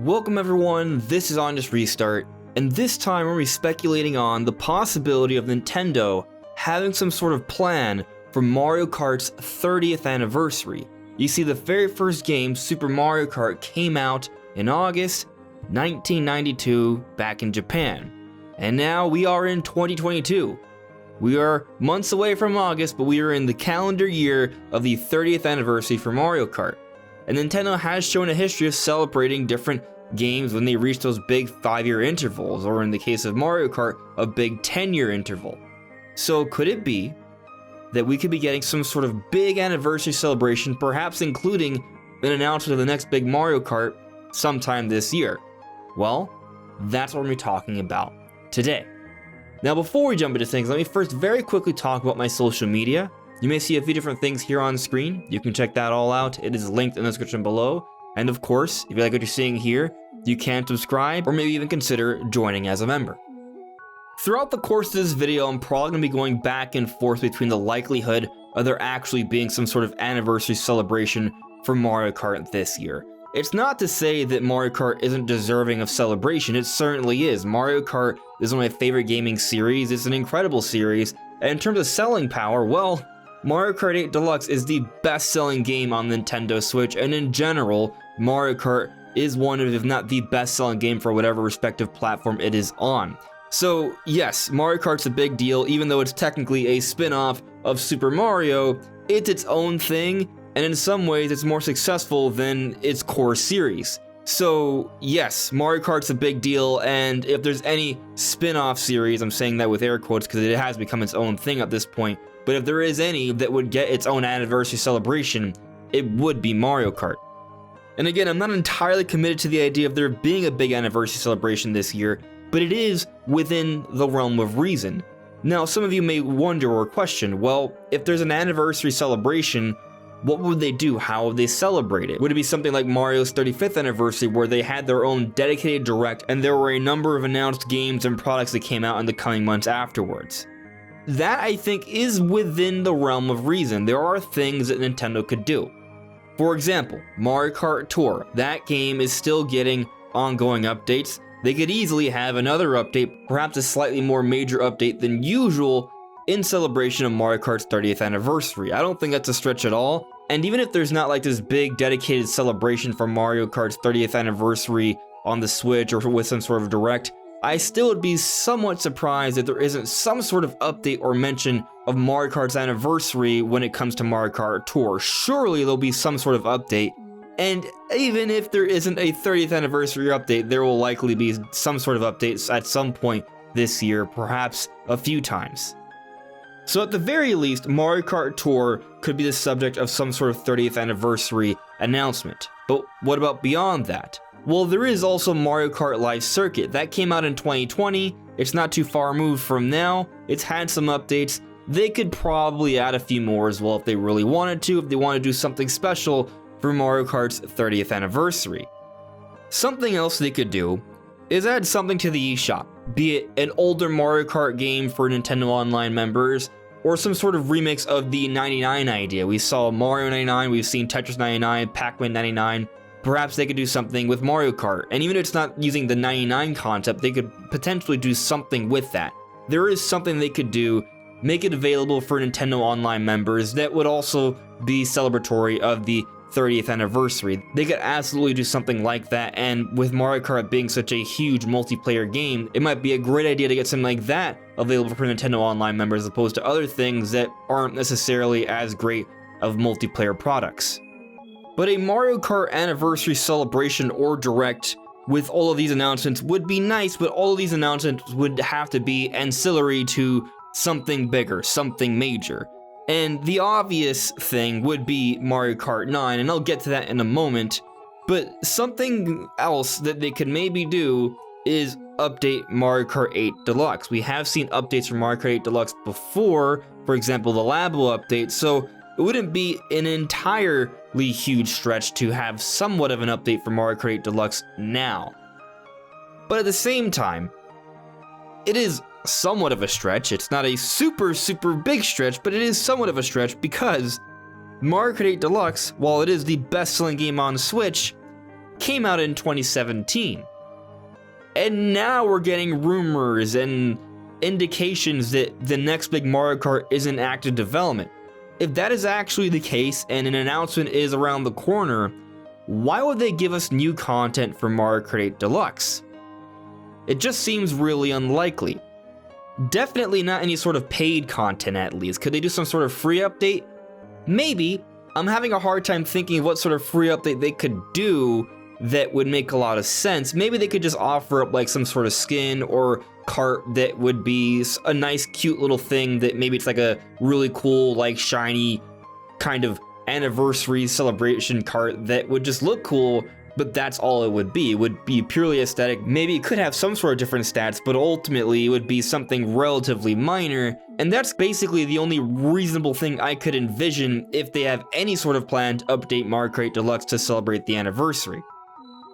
Welcome everyone, this is On Just Restart, and this time we're speculating on the possibility of Nintendo having some sort of plan for Mario Kart's 30th anniversary. You see, the very first game, Super Mario Kart, came out in August 1992 back in Japan. And now we are in 2022. We are months away from August, but we are in the calendar year of the 30th anniversary for Mario Kart. And Nintendo has shown a history of celebrating different games when they reach those big 5-year intervals, or in the case of Mario Kart, a big 10-year interval. So could it be that we could be getting some sort of big anniversary celebration, perhaps including an announcement of the next big Mario Kart sometime this year? Well, that's what we're going to be talking about today. Now, before we jump into things, let me first very quickly talk about my social media. You may see a few different things here on screen. You can check that all out. It is linked in the description below. And of course, if you like what you're seeing here, you can subscribe or maybe even consider joining as a member. Throughout the course of this video, I'm probably going to be going back and forth between the likelihood of there actually being some sort of anniversary celebration for Mario Kart this year. It's not to say that Mario Kart isn't deserving of celebration, it certainly is. Mario Kart is one of my favorite gaming series, it's an incredible series, and in terms of selling power, well, Mario Kart 8 Deluxe is the best-selling game on Nintendo Switch, and in general, Mario Kart is one of, if not the best-selling game for whatever respective platform it is on. So yes, Mario Kart's a big deal, even though it's technically a spin-off of Super Mario, it's its own thing, and in some ways it's more successful than its core series. So yes, Mario Kart's a big deal, and if there's any spin-off series, I'm saying that with air quotes because it has become its own thing at this point, but if there is any that would get its own anniversary celebration, it would be Mario Kart. And again, I'm not entirely committed to the idea of there being a big anniversary celebration this year, but it is within the realm of reason. Now, some of you may wonder or question, well, if there's an anniversary celebration, what would they do? How would they celebrate it? Would it be something like Mario's 35th anniversary where they had their own dedicated direct and there were a number of announced games and products that came out in the coming months afterwards? That, I think, is within the realm of reason. There are things that Nintendo could do. For example, Mario Kart Tour. That game is still getting ongoing updates. They could easily have another update, perhaps a slightly more major update than usual, in celebration of Mario Kart's 30th anniversary. I don't think that's a stretch at all. And even if there's not like this big dedicated celebration for Mario Kart's 30th anniversary on the Switch or with some sort of direct, I still would be somewhat surprised if there isn't some sort of update or mention of Mario Kart's anniversary when it comes to Mario Kart Tour. Surely there'll be some sort of update. And even if there isn't a 30th anniversary update, there will likely be some sort of updates at some point this year, perhaps a few times. So at the very least, Mario Kart Tour could be the subject of some sort of 30th anniversary announcement. But what about beyond that? Well, there is also Mario Kart Live Circuit. That came out in 2020. It's not too far removed from now. It's had some updates. They could probably add a few more as well if they really wanted to, if they want to do something special for Mario Kart's 30th anniversary. Something else they could do is add something to the eShop, be it an older Mario Kart game for Nintendo Online members, or some sort of remix of the 99 idea. We saw Mario 99, we've seen Tetris 99, Pac-Man 99. Perhaps they could do something with Mario Kart, and even if it's not using the 99 concept, they could potentially do something with that. There is something they could do, make it available for Nintendo Online members that would also be celebratory of the 30th anniversary. They could absolutely do something like that, and with Mario Kart being such a huge multiplayer game, it might be a great idea to get something like that available for Nintendo Online members as opposed to other things that aren't necessarily as great of multiplayer products. But a Mario Kart anniversary celebration or direct with all of these announcements would be nice, but all of these announcements would have to be ancillary to something bigger, something major. And the obvious thing would be Mario Kart 9, and I'll get to that in a moment, but something else that they could maybe do is update Mario Kart 8 Deluxe. We have seen updates for Mario Kart 8 Deluxe before, for example, the Labo update, so it wouldn't be an entirely huge stretch to have somewhat of an update for Mario Kart 8 Deluxe now. But at the same time, it is somewhat of a stretch. It's not a super big stretch, but it is somewhat of a stretch because Mario Kart 8 Deluxe, while it is the best-selling game on Switch, came out in 2017. And now we're getting rumors and indications that the next big Mario Kart is in active development. If that is actually the case and an announcement is around the corner, why would they give us new content for Mario Kart 8 Deluxe? It just seems really unlikely. Definitely not any sort of paid content at least. Could they do some sort of free update? Maybe. I'm having a hard time thinking of what sort of free update they could do that would make a lot of sense. Maybe they could just offer up like some sort of skin or cart that would be a nice cute little thing that maybe it's like a really cool like shiny kind of anniversary celebration cart that would just look cool, but that's all it would be. It would be purely aesthetic. Maybe it could have some sort of different stats, but ultimately it would be something relatively minor, and that's basically the only reasonable thing I could envision if they have any sort of plan to update Mario Kart 8 Deluxe to celebrate the anniversary.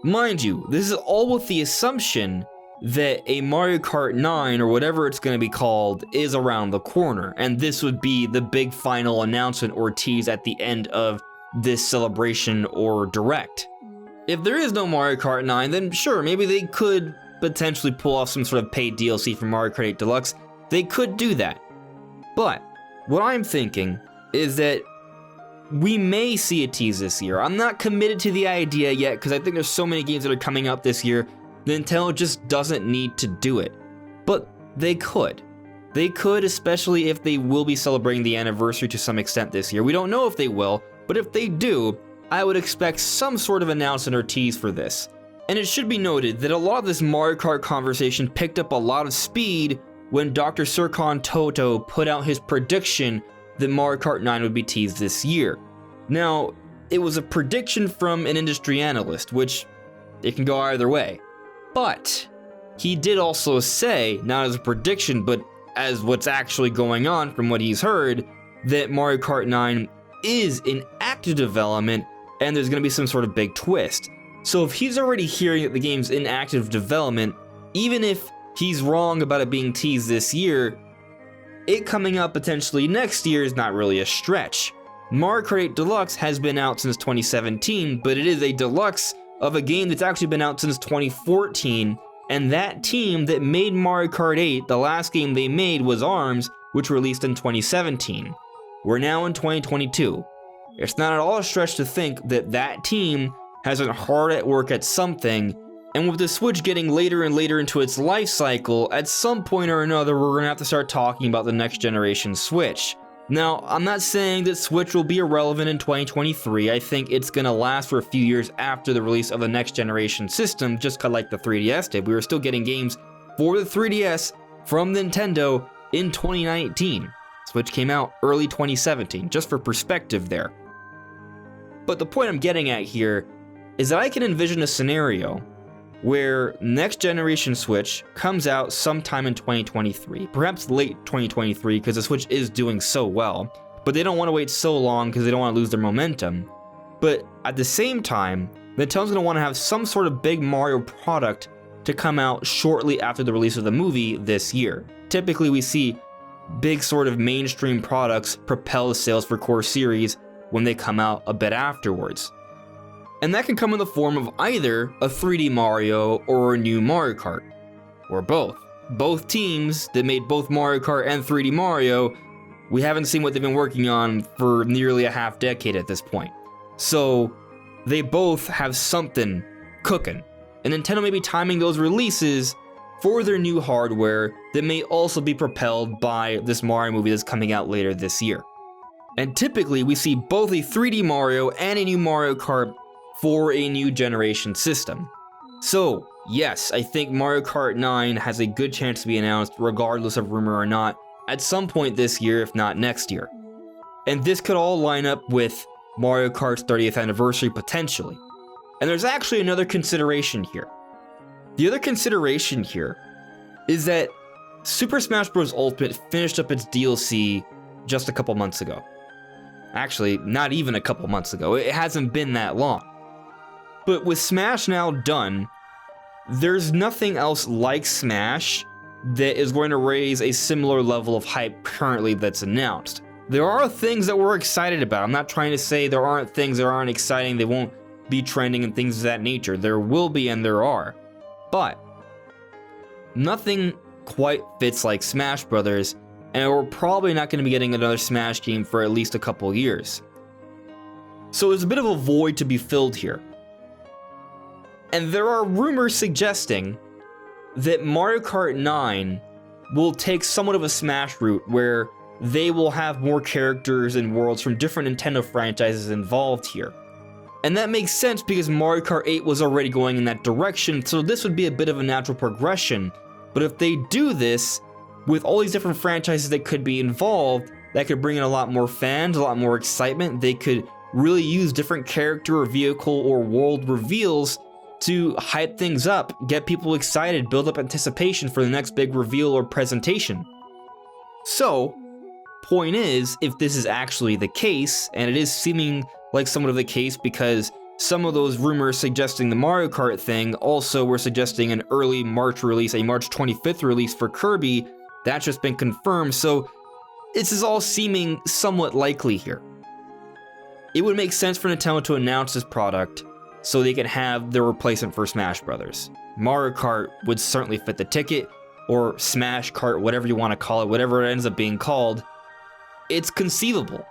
Mind you, this is all with the assumption that a Mario Kart 9 or whatever it's going to be called is around the corner, and this would be the big final announcement or tease at the end of this celebration or direct. If there is no Mario Kart 9, then sure, maybe they could potentially pull off some sort of paid DLC for Mario Kart 8 Deluxe. They could do that. But what I'm thinking is that we may see a tease this year. I'm not committed to the idea yet because I think there's so many games that are coming out this year. Nintendo just doesn't need to do it. But they could. They could, especially if they will be celebrating the anniversary to some extent this year. We don't know if they will, but if they do, I would expect some sort of announcement or tease for this. And it should be noted that a lot of this Mario Kart conversation picked up a lot of speed when Dr. Serkan Toto put out his prediction that Mario Kart 9 would be teased this year. Now, it was a prediction from an industry analyst, which it can go either way. But he did also say, not as a prediction, but as what's actually going on from what he's heard, that Mario Kart 9 is in active development and there's going to be some sort of big twist. So if he's already hearing that the game's in active development, even if he's wrong about it being teased this year, it coming out potentially next year is not really a stretch. Mario Kart 8 Deluxe has been out since 2017, but it is a deluxe of a game that's actually been out since 2014, and that team that made Mario Kart 8, the last game they made was ARMS, which released in 2017. We're now in 2022. It's not at all a stretch to think that that team has been hard at work at something, and with the Switch getting later and later into its life cycle, at some point or another we're gonna have to start talking about the next generation Switch. Now, I'm not saying that Switch will be irrelevant in 2023, I think it's gonna last for a few years after the release of the next generation system, just like the 3DS did. We were still getting games for the 3DS from Nintendo in 2019. Switch came out early 2017, just for perspective there. But the point I'm getting at here is that I can envision a scenario where next generation Switch comes out sometime in 2023, perhaps late 2023 because the Switch is doing so well, but they don't want to wait so long because they don't want to lose their momentum. But at the same time, Nintendo's going to want to have some sort of big Mario product to come out shortly after the release of the movie this year. Typically we see big sort of mainstream products propel sales for core series when they come out a bit afterwards. And that can come in the form of either a 3D Mario or a new Mario Kart, or both. Both teams that made both Mario Kart and 3D Mario, we haven't seen what they've been working on for nearly a half decade at this point. So they both have something cooking, and Nintendo may be timing those releases for their new hardware that may also be propelled by this Mario movie that's coming out later this year. And typically we see both a 3D Mario and a new Mario Kart for a new generation system. So yes, I think Mario Kart 9 has a good chance to be announced regardless of rumor or not at some point this year, if not next year. And this could all line up with Mario Kart's 30th anniversary potentially. And there's actually another consideration here. The other consideration here is that Super Smash Bros. Ultimate finished up its DLC just a couple months ago. Actually, not even a couple months ago. It hasn't been that long. But with Smash now done, there's nothing else like Smash that is going to raise a similar level of hype currently that's announced. There are things that we're excited about. I'm not trying to say there aren't things that aren't exciting, they won't be trending and things of that nature. There will be and there are. But nothing quite fits like Smash Brothers, and we're probably not going to be getting another Smash game for at least a couple years. So there's a bit of a void to be filled here. And there are rumors suggesting that Mario Kart 9 will take somewhat of a Smash route where they will have more characters and worlds from different Nintendo franchises involved here. And that makes sense because Mario Kart 8 was already going in that direction, so this would be a bit of a natural progression. But if they do this, with all these different franchises that could be involved, that could bring in a lot more fans, a lot more excitement. They could really use different character or vehicle or world reveals to hype things up, get people excited, build up anticipation for the next big reveal or presentation. So, point is, if this is actually the case, and it is seeming like somewhat of the case because some of those rumors suggesting the Mario Kart thing also were suggesting an early March release, a March 25th release for Kirby. That's just been confirmed, so this is all seeming somewhat likely here. It would make sense for Nintendo to announce this product so they can have their replacement for Smash Brothers. Mario Kart would certainly fit the ticket, or Smash Kart, whatever you want to call it, whatever it ends up being called. It's conceivable.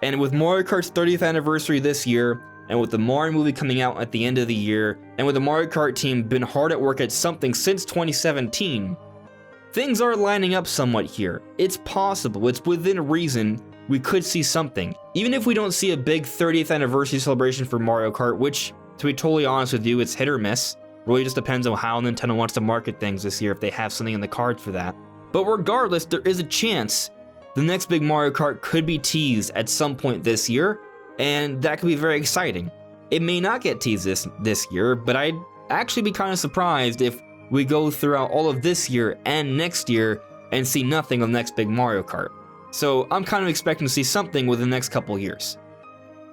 And with Mario Kart's 30th anniversary this year, and with the Mario movie coming out at the end of the year, and with the Mario Kart team been hard at work at something since 2017, things are lining up somewhat here. It's possible, it's within reason, we could see something. Even if we don't see a big 30th anniversary celebration for Mario Kart, which, to be totally honest with you, it's hit or miss. Really just depends on how Nintendo wants to market things this year, if they have something in the cards for that. But regardless, there is a chance the next big Mario Kart could be teased at some point this year, and that could be very exciting. It may not get teased this year, but I'd actually be kind of surprised if we go throughout all of this year and next year and see nothing of the next big Mario Kart. So I'm kind of expecting to see something within the next couple years.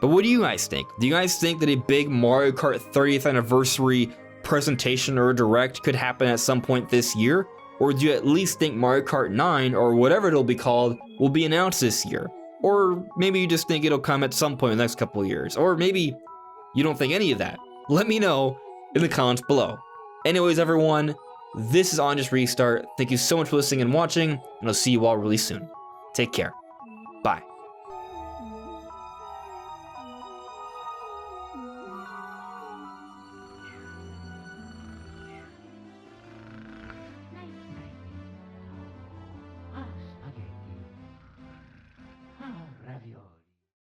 But what do you guys think? Do you guys think that a big Mario Kart 30th anniversary presentation or direct could happen at some point this year? Or do you at least think Mario Kart 9, or whatever it'll be called, will be announced this year? Or maybe you just think it'll come at some point in the next couple of years. Or maybe you don't think any of that. Let me know in the comments below. Anyways, everyone, this is On Just Restart. Thank you so much for listening and watching, and I'll see you all really soon. Take care. Bye.